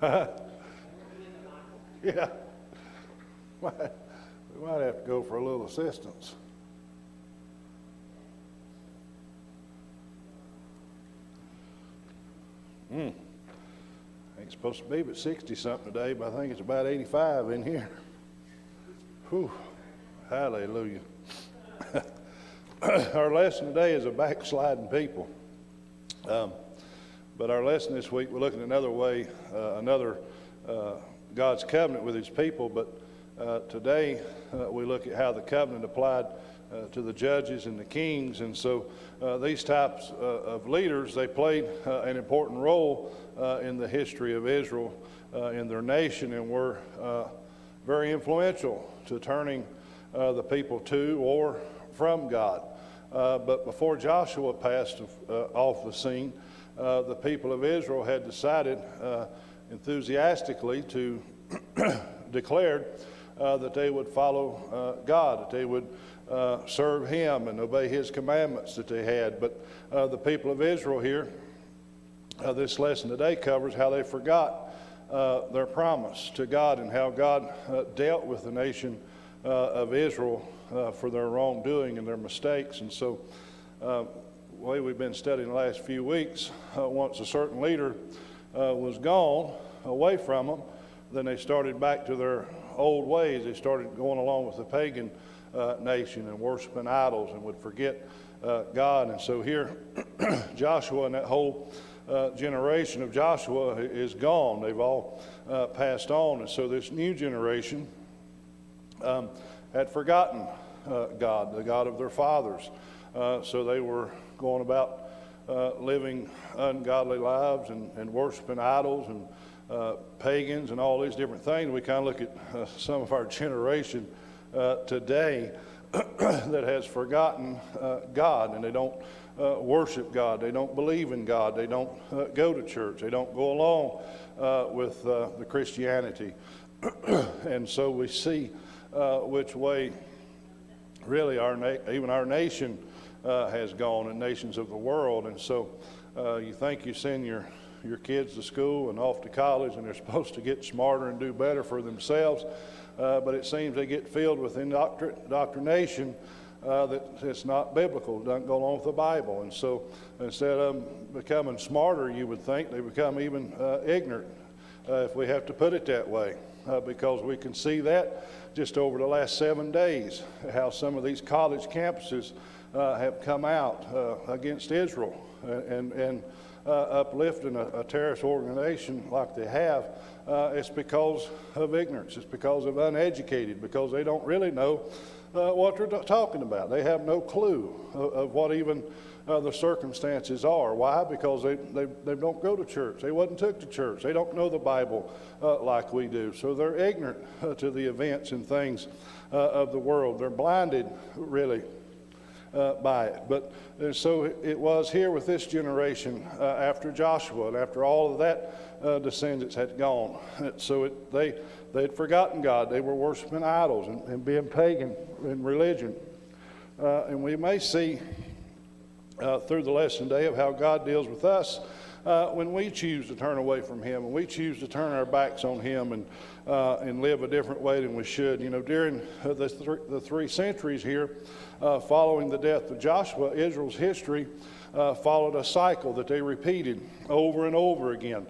Yeah. We might have to go for a little assistance. Ain't supposed to be but 60-something today, but I think it's about 85 in here. Whew. Hallelujah. Our lesson today is a backsliding people. But our lesson this week, we're looking at another way, God's covenant with his people. But today we look at how the covenant applied to the judges and the kings. And so these types of leaders, they played an important role in the history of Israel, in their nation, and were very influential to turning the people to or from God. But before Joshua passed off the scene, the people of Israel had decided enthusiastically to declared that they would follow God, that they would serve him and obey his commandments that they had. But the people of Israel here, this lesson today covers how they forgot their promise to God and how God dealt with the nation of Israel for their wrongdoing and their mistakes. And so the way we've been studying the last few weeks, once a certain leader was gone away from them, then they started back to their old ways. They started going along with the pagan nation and worshiping idols and would forget God. And so here Joshua and that whole generation of Joshua is gone. They've all passed on. And so this new generation had forgotten God, the God of their fathers. So they were going about living ungodly lives and worshiping idols and pagans and all these different things. We kind of look at some of our generation today that has forgotten God, and they don't worship God. They don't believe in God. They don't go to church. They don't go along with the Christianity. And so we see which way really even our nation has gone, and nations of the world. And so you think you send your kids to school and off to college, and they're supposed to get smarter and do better for themselves, but it seems they get filled with indoctrination that it's not biblical, doesn't go along with the Bible. And so instead of becoming smarter, you would think they become even ignorant, if we have to put it that way, because we can see that just over the last 7 days, how some of these college campuses have come out against Israel and uplifting a terrorist organization like they have. It's because of ignorance. It's because of uneducated, because they don't really know what they're talking about. They have no clue of what even the circumstances are. Why? Because they don't go to church. They wasn't took to church. They don't know the Bible like we do. So they're ignorant to the events and things of the world. They're blinded, really, by it. But so it was here with this generation after Joshua and after all of that descendants had gone. So they'd forgotten God. They were worshiping idols and being pagan in religion. And we may see through the lesson today of how God deals with us when we choose to turn away from him, and we choose to turn our backs on him and live a different way than we should. You know, during the 3 centuries here following the death of Joshua, Israel's history followed a cycle that they repeated over and over again.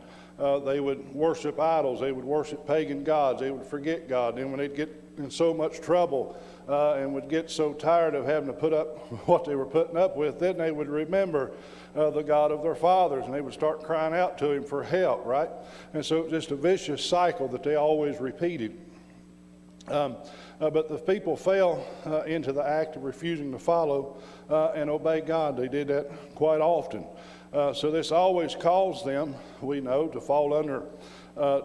They would worship idols. They would worship pagan gods. They would forget God. And when they'd get in so much trouble and would get so tired of having to put up what they were putting up with, then they would remember the God of their fathers, and they would start crying out to him for help, right? And so it was just a vicious cycle that they always repeated. But the people fell into the act of refusing to follow and obey God. They did that quite often. So this always caused them, we know, to fall under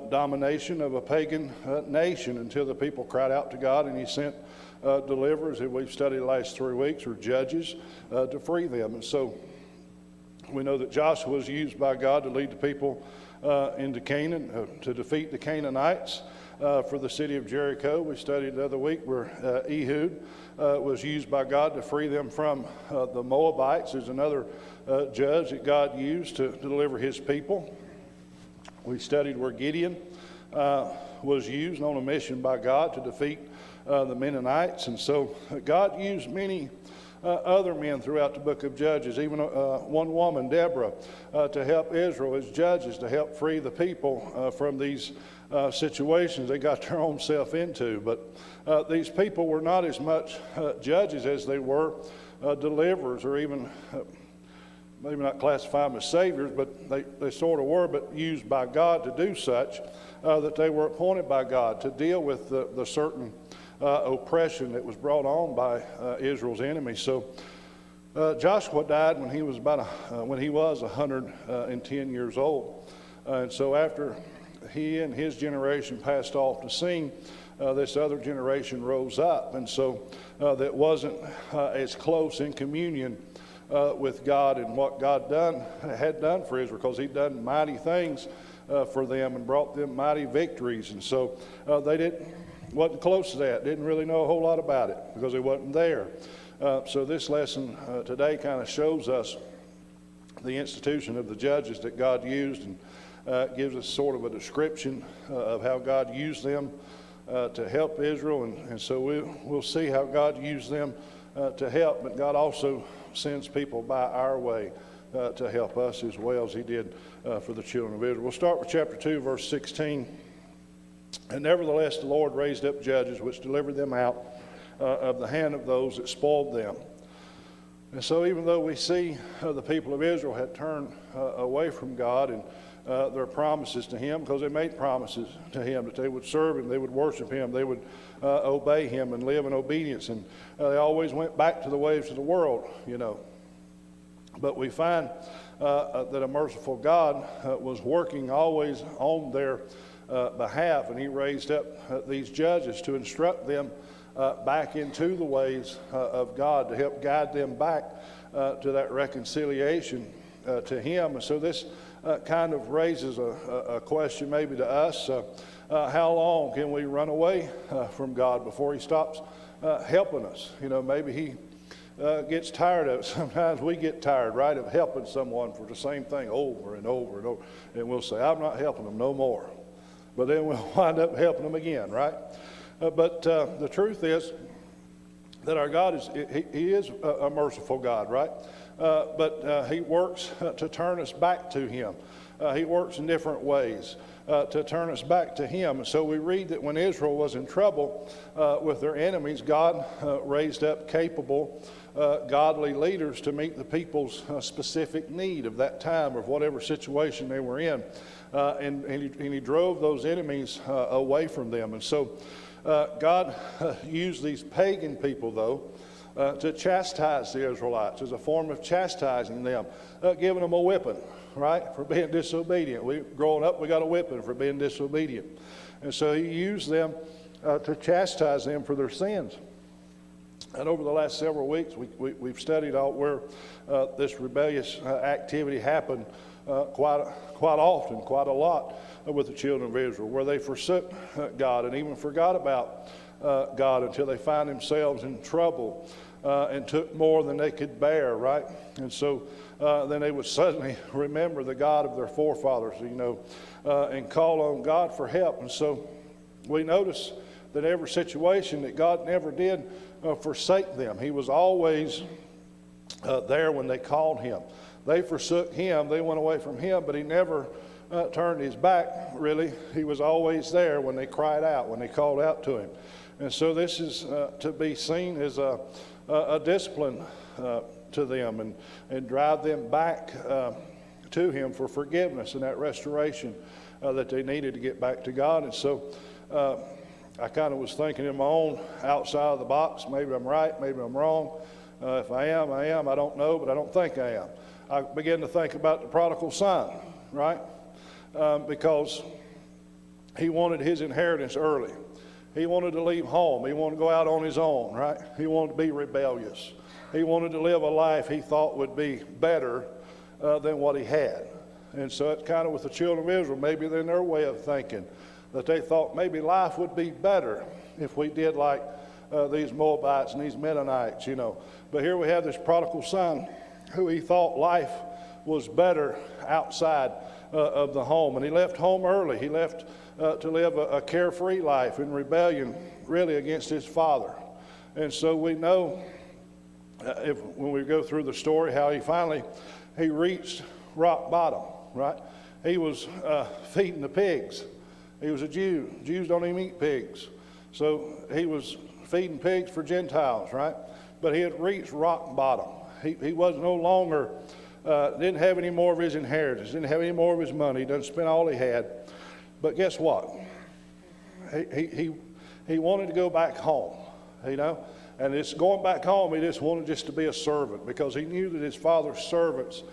domination of a pagan nation until the people cried out to God, and he sent deliverers that we've studied the last 3 weeks, or judges, to free them. And so we know that Joshua was used by God to lead the people into Canaan, to defeat the Canaanites for the city of Jericho. We studied the other week where Ehud was used by God to free them from the Moabites. There's another judge that God used to deliver his people. We studied where Gideon was used on a mission by God to defeat the Mennonites. And so God used many other men throughout the book of Judges, even one woman, Deborah, to help Israel as judges, to help free the people from these situations they got their own self into. But these people were not as much judges as they were deliverers, or even maybe not classify them as saviors, but they sort of were, but used by God to do such, that they were appointed by God to deal with the certain oppression that was brought on by Israel's enemies. So Joshua died when he was 110 years old, and so after he and his generation passed off the scene, this other generation rose up, and so that wasn't as close in communion with God and what God had done for Israel, because he'd done mighty things for them and brought them mighty victories. And so they wasn't close to that, didn't really know a whole lot about it because they wasn't there. So this lesson today kind of shows us the institution of the judges that God used, and gives us sort of a description of how God used them to help Israel. And so we'll see how God used them to help, but God also sends people by our way to help us as well as he did for the children of Israel. We'll start with chapter 2, verse 16. And nevertheless the Lord raised up judges which delivered them out of the hand of those that spoiled them. And so even though we see the people of Israel had turned away from God and their promises to him, because they made promises to him that they would serve him, they would worship him, they would obey him and live in obedience, and they always went back to the ways of the world, you know. But we find that a merciful God was working always on their behalf, and he raised up these judges to instruct them back into the ways of God, to help guide them back to that reconciliation to him. And so this kind of raises a question maybe to us. How long can we run away from God before he stops helping us? You know, maybe he gets tired of it. Sometimes we get tired, right, of helping someone for the same thing over and over and over. And we'll say, I'm not helping them no more. But then we'll wind up helping them again, right? But the truth is that our God he is a merciful God, right? But he works to turn us back to him. He works in different ways to turn us back to him. And so we read that when Israel was in trouble with their enemies, God raised up capable, godly leaders to meet the people's specific need of that time or whatever situation they were in. And he drove those enemies away from them. And so God used these pagan people, though, to chastise the Israelites as a form of chastising them, giving them a whipping, right, for being disobedient. Growing up, we got a whipping for being disobedient. And so he used them to chastise them for their sins. And over the last several weeks, we've studied out where this rebellious activity happened quite often, quite a lot with the children of Israel, where they forsook God and even forgot about God until they found themselves in trouble and took more than they could bear, right? And so then they would suddenly remember the God of their forefathers, you know, and call on God for help. And so we notice that every situation that God never did forsake them. He was always there when they called him. They forsook him, they went away from him, but he never turned his back, really. He was always there when they cried out, when they called out to him. And so this is to be seen as a discipline to them and drive them back to him for forgiveness and that restoration that they needed to get back to God. And so I kind of was thinking in my own outside of the box. Maybe I'm right, maybe I'm wrong. If I am, I am. I don't know, but I don't think I am. I began to think about the prodigal son, right? Because he wanted his inheritance early. He wanted to leave home. He wanted to go out on his own, right? He wanted to be rebellious. He wanted to live a life he thought would be better than what he had. And so it's kind of with the children of Israel, maybe in their way of thinking, that they thought maybe life would be better if we did like these Moabites and these Mennonites, you know. But here we have this prodigal son who he thought life was better outside of the home. And he left home early. He left to live a carefree life in rebellion, really, against his father. And so we know, when we go through the story, how he reached rock bottom, right? He was feeding the pigs. He was a Jew. Jews don't even eat pigs. So he was feeding pigs for Gentiles, right? But he had reached rock bottom. He was no longer, didn't have any more of his inheritance, didn't have any more of his money. He done spent all he had. But guess what? He wanted to go back home, you know? And it's going back home, he just wanted just to be a servant, because he knew that his father's servants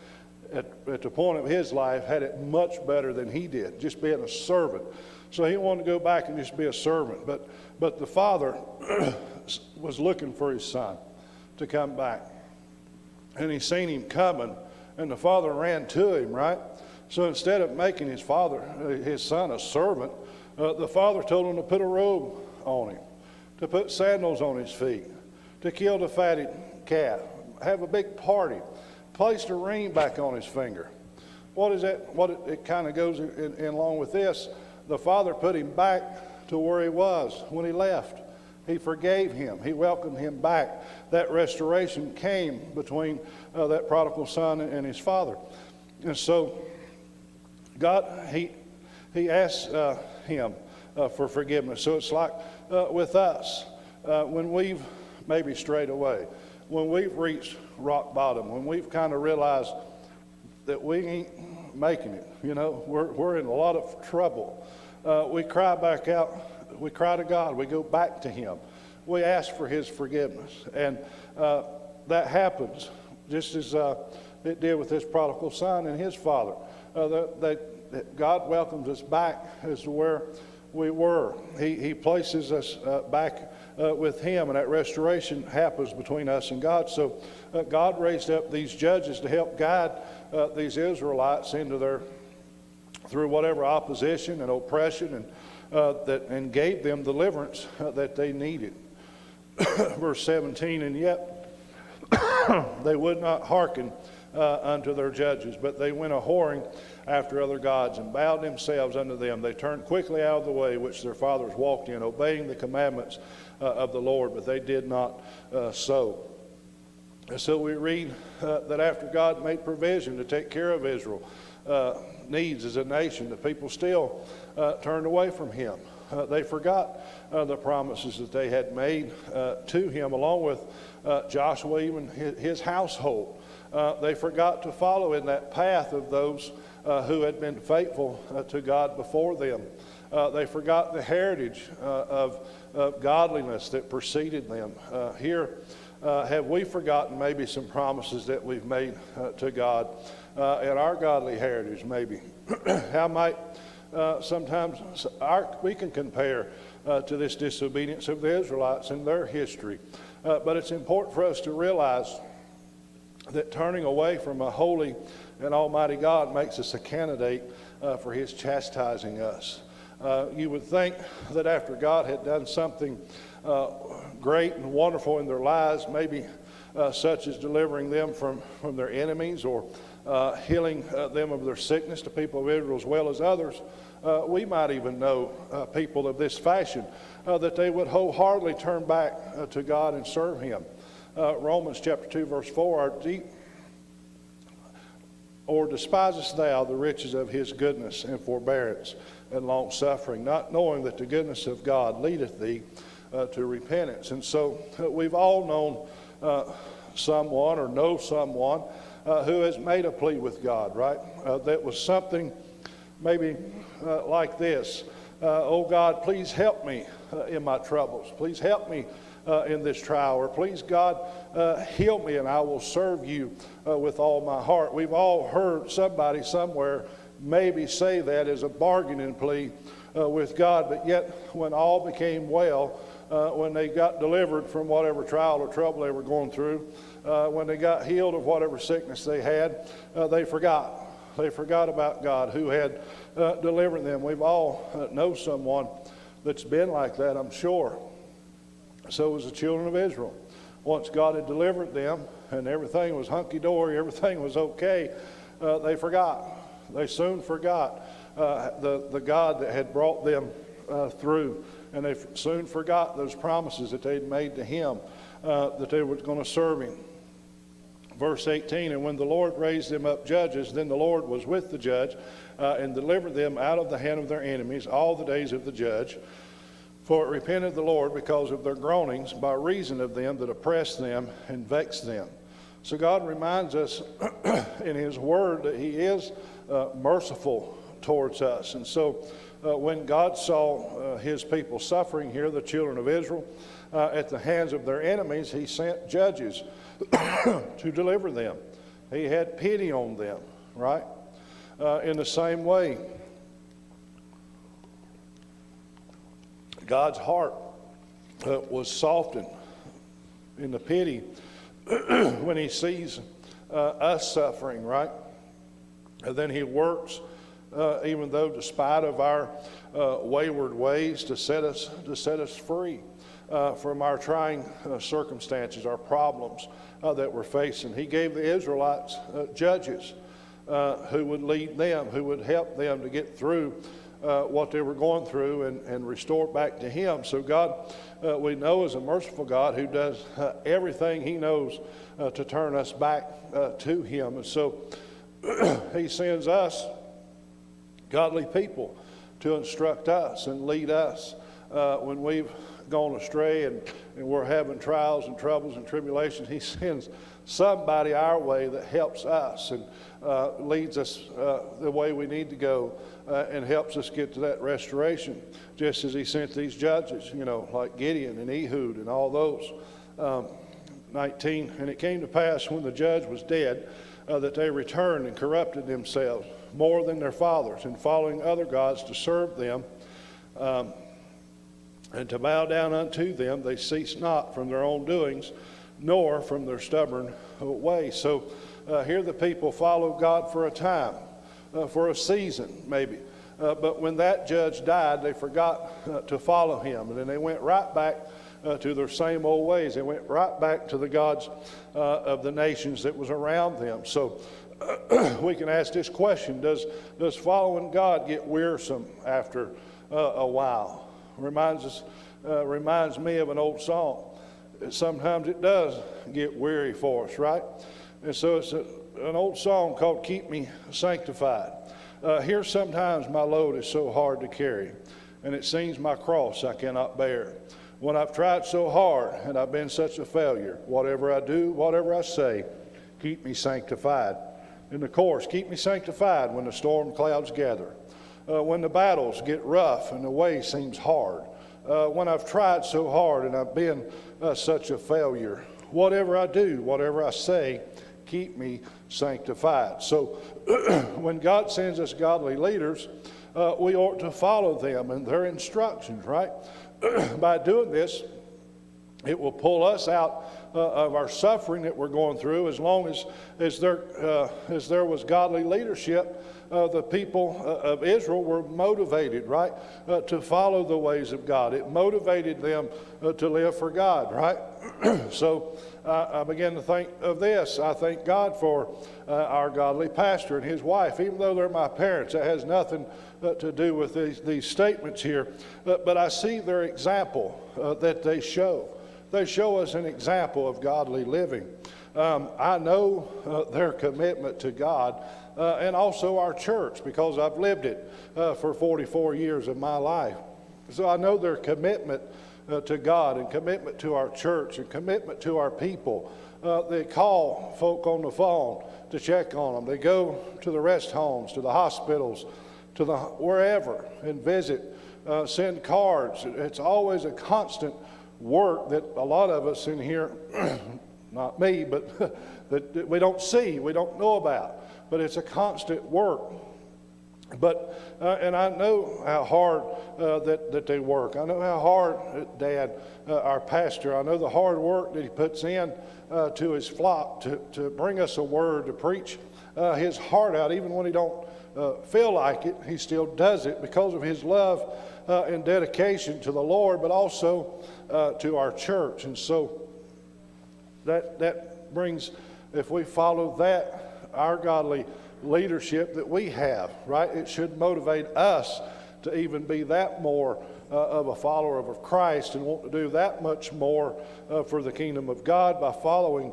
at the point of his life had it much better than he did, just being a servant. So he wanted to go back and just be a servant. But the father was looking for his son to come back. And he seen him coming, and the father ran to him, right? So instead of making his son a servant, the father told him to put a robe on him, to put sandals on his feet, to kill the fatted calf, have a big party, placed a ring back on his finger. What is that? It kind of goes in along with this. The father put him back to where he was when he left. He forgave him. He welcomed him back. That restoration came between that prodigal son and his father. And so God, he asked him for forgiveness. So it's like with us, when we've maybe strayed away, when we've reached rock bottom, when we've kind of realized that we ain't making it, you know, we're in a lot of trouble. We cry back out. We cry to God. We go back to him. We ask for his forgiveness. And that happens just as it did with this prodigal son and his father. That God welcomes us back as to where we were. He places us back with him, and that restoration happens between us and God. So God raised up these judges to help guide these Israelites through whatever opposition and oppression, and gave them deliverance that they needed. Verse 17, and yet they would not hearken unto their judges, but they went a-whoring after other gods and bowed themselves unto them. They turned quickly out of the way which their fathers walked in, obeying the commandments of the Lord, but they did not so. And so we read that after God made provision to take care of Israel needs as a nation, the people still turned away from him. They forgot the promises that they had made to him, along with Joshua, even his household. They forgot to follow in that path of those who had been faithful to God before them. They forgot the heritage of godliness that preceded them. Here, have we forgotten maybe some promises that we've made to God and our godly heritage maybe? How might sometimes we can compare to this disobedience of the Israelites in their history. But it's important for us to realize that turning away from a holy and almighty God makes us a candidate for his chastising us. You would think that after God had done something great and wonderful in their lives, maybe such as delivering them from their enemies, or healing them of their sickness, to people of Israel as well as others, we might even know people of this fashion, that they would wholeheartedly turn back to God and serve him. Romans chapter 2 verse 4, or despisest thou the riches of his goodness and forbearance and long suffering, not knowing that the goodness of God leadeth thee to repentance. And so we've all known someone, or know someone who has made a plea with God, right? That was something maybe like this. Oh God, please help me in my troubles. Please help me in this trial. Or please God, heal me and I will serve you with all my heart. We've all heard somebody somewhere maybe say that as a bargaining plea with God, but yet when all became well, when they got delivered from whatever trial or trouble they were going through, when they got healed of whatever sickness they had, they forgot. They forgot about God who had delivered them. We've all know someone that's been like that, I'm sure. So was the children of Israel. Once God had delivered them and everything was hunky-dory, everything was okay, they forgot. They soon forgot the God that had brought them through. And they soon forgot those promises that they'd made to him, that they were going to serve him. Verse 18, and when the Lord raised them up judges, then the Lord was with the judge and delivered them out of the hand of their enemies all the days of the judge. For it repented the Lord because of their groanings by reason of them that oppressed them and vexed them. So God reminds us in his word that he is merciful towards us. And so when God saw his people suffering here, the children of Israel, at the hands of their enemies, he sent judges to deliver them. He had pity on them, right? In the same way, God's heart was softened in the pity when he sees us suffering, right? And then he works, even though despite of our wayward ways, to set us free from our trying circumstances, our problems that we're facing. He gave the Israelites judges who would lead them, who would help them to get through what they were going through and restore back to him. So God, we know, is a merciful God who does everything he knows to turn us back to him. And so he sends us godly people to instruct us and lead us when we've gone astray and we're having trials and troubles and tribulations. He sends somebody our way that helps us and leads us the way we need to go and helps us get to that restoration, just as he sent these judges, like Gideon and Ehud and all those. 19, and it came to pass when the judge was dead that they returned and corrupted themselves more than their fathers, in following other gods to serve them and to bow down unto them. They ceased not from their own doings, nor from their stubborn way. So here the people followed God for a time, for a season maybe. But when that judge died, they forgot to follow him. And then they went right back to their same old ways. They went right back to the gods of the nations that was around them. So we can ask this question: Does following God get wearisome after a while? Reminds me of an old song. Sometimes it does get weary for us, right? And so it's an old song called "Keep Me Sanctified." Here sometimes my load is so hard to carry, and it seems my cross I cannot bear. When I've tried so hard and I've been such a failure, whatever I do, whatever I say, keep me sanctified. In the chorus, keep me sanctified when the storm clouds gather, when the battles get rough and the way seems hard, when I've tried so hard and I've been such a failure. Whatever I do, whatever I say, keep me sanctified. So when God sends us godly leaders, we ought to follow them and their instructions, right? By doing this, it will pull us out of our suffering that we're going through. As long as there was godly leadership, the people of Israel were motivated, right, to follow the ways of God. It motivated them to live for God, right? So I began to think of this. I thank God for our godly pastor and his wife. Even though they're my parents, that has nothing to do with these statements here. But I see their example that they show. They show us an example of godly living. I know their commitment to God and also our church, because I've lived it for 44 years of my life. So I know their commitment to God and commitment to our church and commitment to our people. They call folk on the phone to check on them. They go to the rest homes, to the hospitals, to the wherever, and visit, send cards. It's always a constant work that a lot of us in here, not me, but that we don't see, we don't know about. But it's a constant work. But and I know how hard that they work. I know how hard Dad, our pastor, I know the hard work that he puts in to his flock to bring us a word, to preach his heart out. Even when he don't feel like it, he still does it because of his love and dedication to the Lord, but also to our church. And so that brings, if we follow that, our godly leadership that we have, right? It should motivate us to even be that more of a follower of Christ and want to do that much more for the kingdom of God by following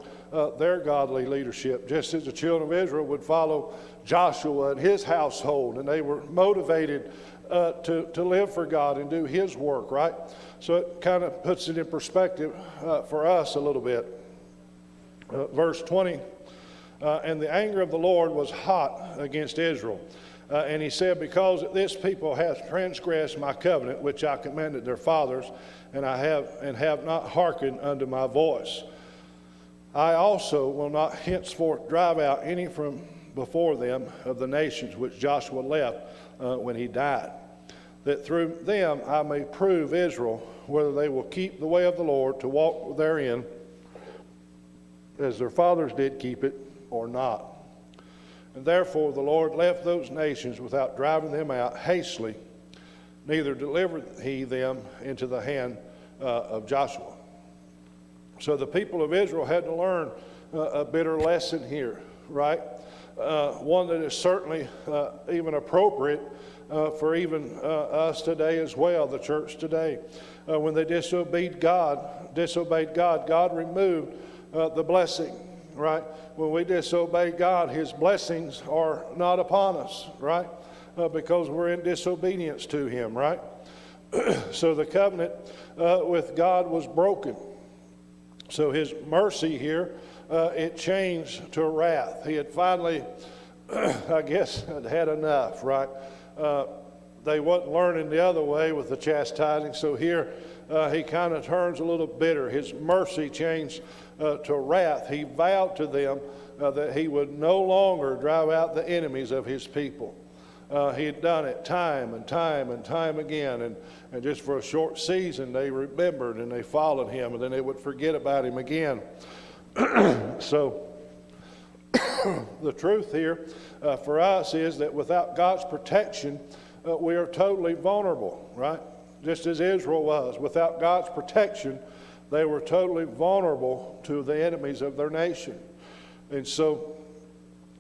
their godly leadership, just as the children of Israel would follow Joshua and his household, and they were motivated to live for God and do his work, right? So it kind of puts it in perspective for us a little bit. Verse 20, and the anger of the Lord was hot against Israel. And he said, because this people hath transgressed my covenant, which I commanded their fathers, and have not hearkened unto my voice, I also will not henceforth drive out any from before them of the nations which Joshua left when he died, that through them I may prove Israel whether they will keep the way of the Lord to walk therein, as their fathers did keep it, or not. And therefore the Lord left those nations without driving them out hastily, neither delivered he them into the hand of Joshua. So the people of Israel had to learn a bitter lesson here, right? One that is certainly even appropriate for even us today as well, the church today. When they disobeyed God, God removed the blessing, right? When we disobey God, his blessings are not upon us, right? Because we're in disobedience to him, right? So the covenant with God was broken. So his mercy here, it changed to wrath. He had finally, I guess, had enough, right? They wasn't learning the other way with the chastising. So here he kind of turns a little bitter. His mercy changed to wrath. He vowed to them that he would no longer drive out the enemies of his people. He had done it time and time and time again, and just for a short season they remembered and they followed him, and then they would forget about him again. So the truth here for us is that without God's protection, we are totally vulnerable, right? Just as Israel was. Without God's protection, they were totally vulnerable to the enemies of their nation. And so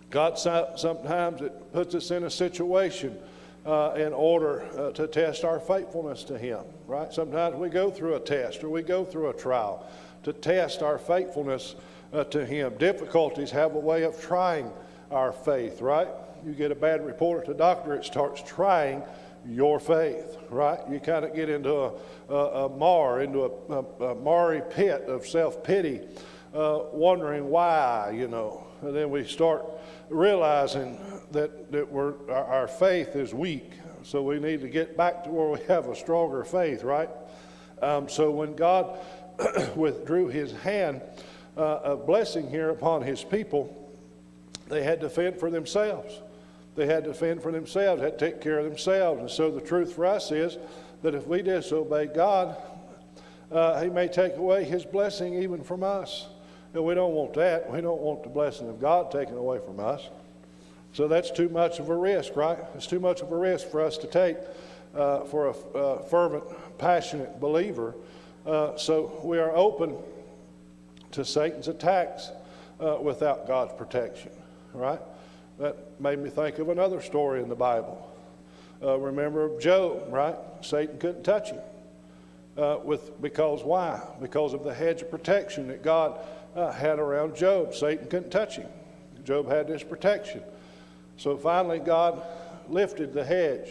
God sometimes it puts us in a situation in order to test our faithfulness to him, right? Sometimes we go through a test or we go through a trial to test our faithfulness to him. Difficulties have a way of trying our faith, right? You get a bad report at the doctor, it starts trying your faith, right? You kind of get into a marry pit of self-pity, wondering why, you know. And then we start realizing that our faith is weak, so we need to get back to where we have a stronger faith, right? So when God withdrew his hand of blessing here upon his people, they had to fend for themselves. They had to fend for themselves, had to take care of themselves. And so the truth for us is that if we disobey God, he may take away his blessing even from us. And we don't want that. We don't want the blessing of God taken away from us. So that's too much of a risk, right? It's too much of a risk for us to take for a fervent, passionate believer. So we are open to Satan's attacks without God's protection, right? That made me think of another story in the Bible. Remember Job, right? Satan couldn't touch him. Because why? Because of the hedge of protection that God had around Job. Satan couldn't touch him. Job had this protection. So finally God lifted the hedge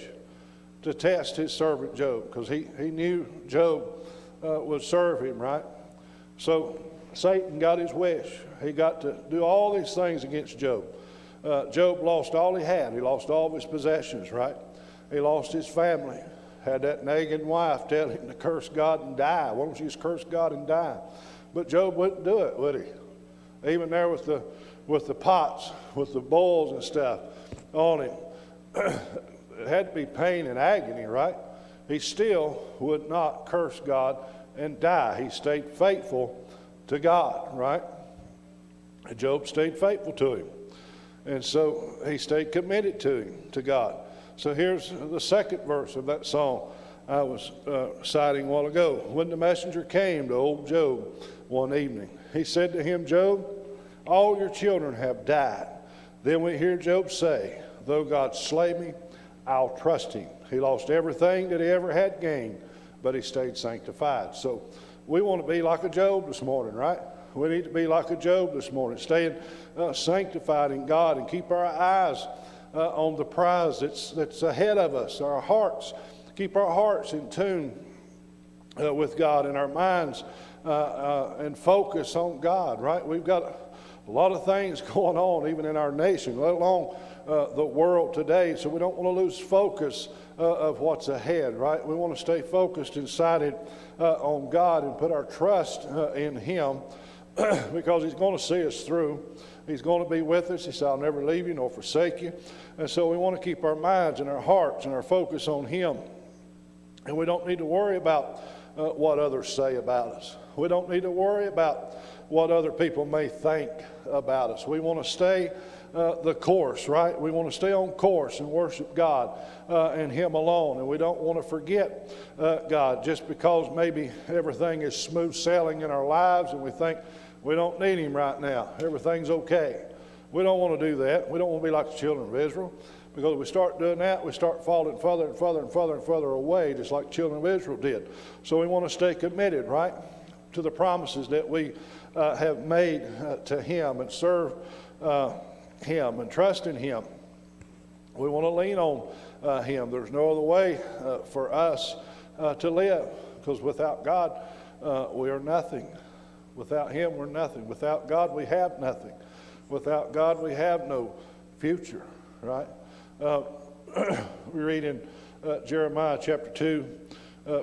to test his servant Job, because he knew Job would serve him, right? So Satan got his wish. He got to do all these things against Job. Job lost all he had. He lost all of his possessions, right? He lost his family. Had that nagging wife tell him to curse God and die. Why don't you just curse God and die? But Job wouldn't do it, would he? Even there with the pots, with the bowls and stuff on him. It had to be pain and agony, right? He still would not curse God and die. He stayed faithful to God, right? And Job stayed faithful to him. And so he stayed committed to God. So here's the second verse of that song I was citing a while ago. When the messenger came to old Job one evening, he said to him, Job, all your children have died. Then we hear Job say, though God slay me, I'll trust him. He lost everything that he ever had gained, but he stayed sanctified. So we want to be like a Job this morning, right? We need to be like a Job this morning, staying sanctified in God, and keep our eyes on the prize that's ahead of us, our hearts. Keep our hearts in tune with God, and our minds and focus on God, right? We've got a lot of things going on, even in our nation, let alone the world today, so we don't want to lose focus of what's ahead, right? We want to stay focused and sighted on God and put our trust in Him because He's going to see us through. He's going to be with us. He said, I'll never leave you nor forsake you. And so we want to keep our minds and our hearts and our focus on Him. And we don't need to worry about what others say about us. We don't need to worry about what other people may think about us. We want to stay the course, right? We want to stay on course and worship God and Him alone. And we don't want to forget God just because maybe everything is smooth sailing in our lives and we think we don't need Him right now. Everything's okay. We don't want to do that. We don't want to be like the children of Israel, because if we start doing that, we start falling further and further and further and further away, just like the children of Israel did. So we want to stay committed, right, to the promises that we have made to Him, and serve Him and trust in Him. We want to lean on Him. There's no other way for us to live, because without God, we are nothing. Without Him, we're nothing. Without God, we have nothing. Without God, we have no future, right? We read in Jeremiah chapter 2,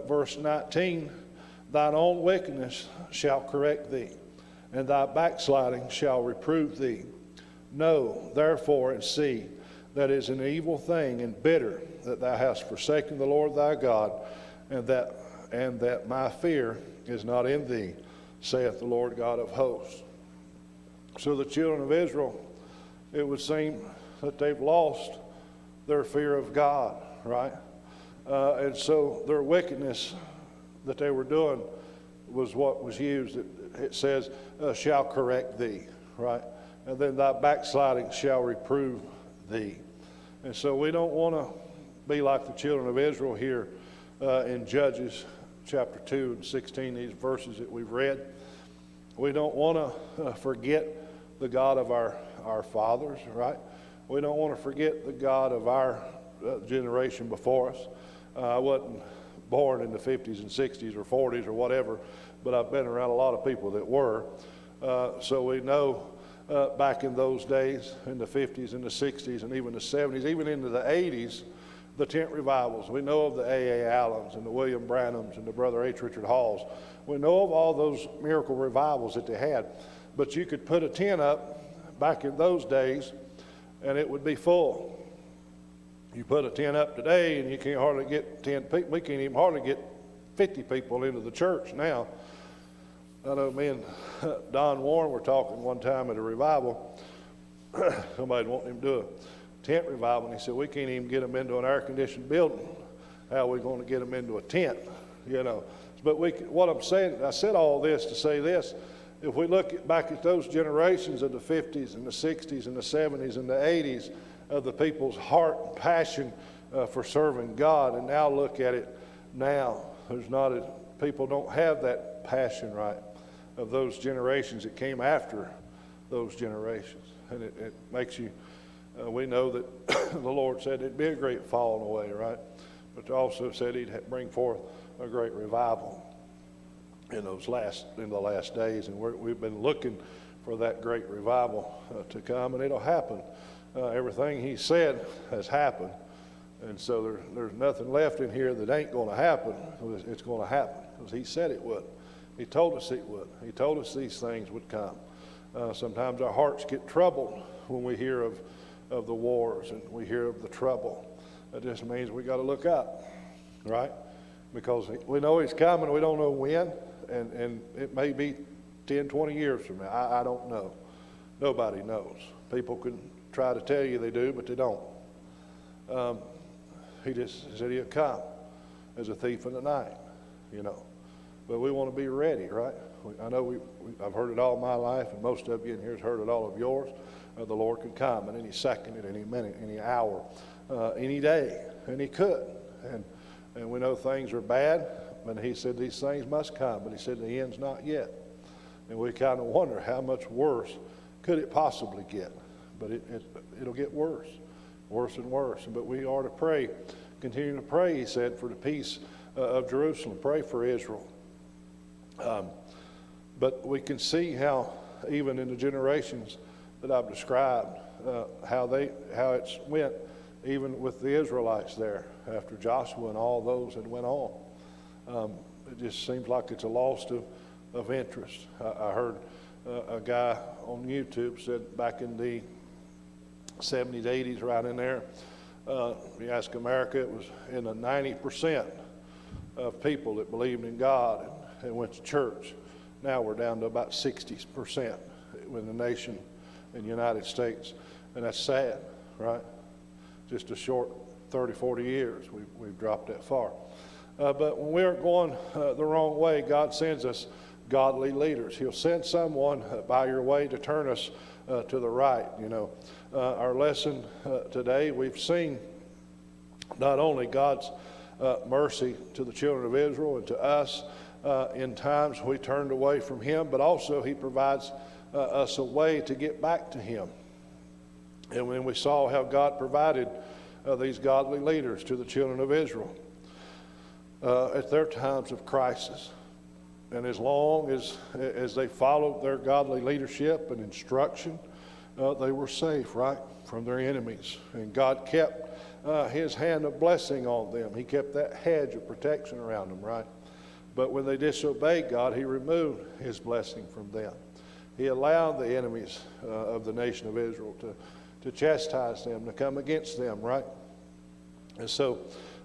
verse 19, thine own wickedness shall correct thee, and thy backsliding shall reprove thee. Know, therefore, and see that it is an evil thing and bitter that thou hast forsaken the Lord thy God, and that my fear is not in thee, saith the Lord God of hosts. So the children of Israel, it would seem that they've lost their fear of God, right? And so their wickedness that they were doing was what was used. It says, shall correct thee, right? And then thy backsliding shall reprove thee. And so we don't want to be like the children of Israel here in Judges chapter 2 and 16, these verses that we've read. We don't want to forget the God of our fathers, right? We don't want to forget the God of our generation before us. I wasn't born in the 50s and 60s or 40s or whatever, but I've been around a lot of people that were. So we know back in those days, in the 50s and the 60s and even the 70s, even into the 80s, the tent revivals. We know of the A.A. Allens and the William Branhams and the Brother H. Richard Halls. We know of all those miracle revivals that they had. But you could put a tent up back in those days and it would be full. You put a tent up today and you can't hardly get 10 people. We can't even hardly get 50 people into the church now. I know me and Don Warren were talking one time at a revival. Somebody wanted him to do a tent revival, and he said, we can't even get them into an air-conditioned building. How are we going to get them into a tent? You know. But what I'm saying, I said all this to say this. If we look back at those generations of the 50s and the 60s and the 70s and the 80s of the people's heart and passion for serving God, and now look at it now, people don't have that passion, right, of those generations that came after those generations. And it makes you, we know that the Lord said it'd be a great falling away, right? But also said He'd bring forth a great revival in the last days, and we've been looking for that great revival to come, and it'll happen. Everything He said has happened, and so there's nothing left in here that ain't going to happen. It's going to happen because He said it would. He told us it would. He told us these things would come. Sometimes our hearts get troubled when we hear of the wars and we hear of the trouble. That just means we got to look up, right? Because we know He's coming. We don't know when. And it may be 10, 20 years from now. I don't know. Nobody knows. People can try to tell you they do, but they don't. He just said He'll come as a thief in the night, you know. But we want to be ready, right? I know I've heard it all my life, and most of you in here has heard it all of yours. the Lord could come at any second, at any minute, any hour, any day, and he could. And we know things are bad, but he said these things must come, but he said the end's not yet. And we kind of wonder how much worse could it possibly get. But it'll get worse and worse. But we are to pray, continue to pray, he said, for the peace of Jerusalem. Pray for Israel. But we can see how, even in the generations that I've described, how it's went, even with the Israelites there, after Joshua and all those had went on. It just seems like it's a loss of interest. I heard a guy on YouTube said back in the 70s, 80s, right in there, you ask America, it was in the 90% of people that believed in God and went to church. Now we're down to about 60% with the nation in the United States. And that's sad, right? Just a short 30, 40 years, we've dropped that far. But when we're going the wrong way, God sends us godly leaders. He'll send someone by your way to turn us to the right. You know, our lesson today, we've seen not only God's mercy to the children of Israel and to us in times we turned away from him, but also he provides us a way to get back to him. And when we saw how God provided these godly leaders to the children of Israel at their times of crisis, and as long as they followed their godly leadership and instruction, they were safe, right, from their enemies. And God kept his hand of blessing on them. He kept that hedge of protection around them, right? But when they disobeyed God, he removed his blessing from them. He allowed the enemies of the nation of Israel to chastise them, to come against them, right? And so,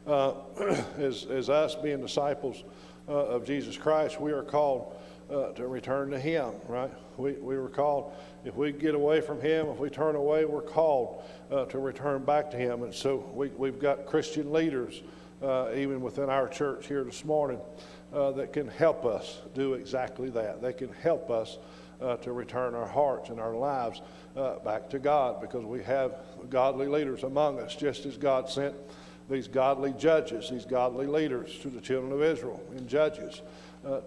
as us being disciples of Jesus Christ, we are called to return to him, right? We were called, if we get away from him, if we turn away, we're called to return back to him. And so we've got Christian leaders, even within our church here this morning, that can help us do exactly that. They can help us to return our hearts and our lives back to God, because we have godly leaders among us, just as God sent these godly judges, these godly leaders to the children of Israel in Judges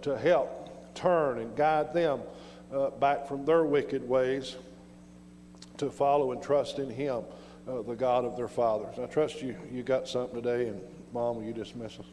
to help turn and guide them back from their wicked ways to follow and trust in him, the God of their fathers. I trust you got something today, and Mom, will you dismiss us?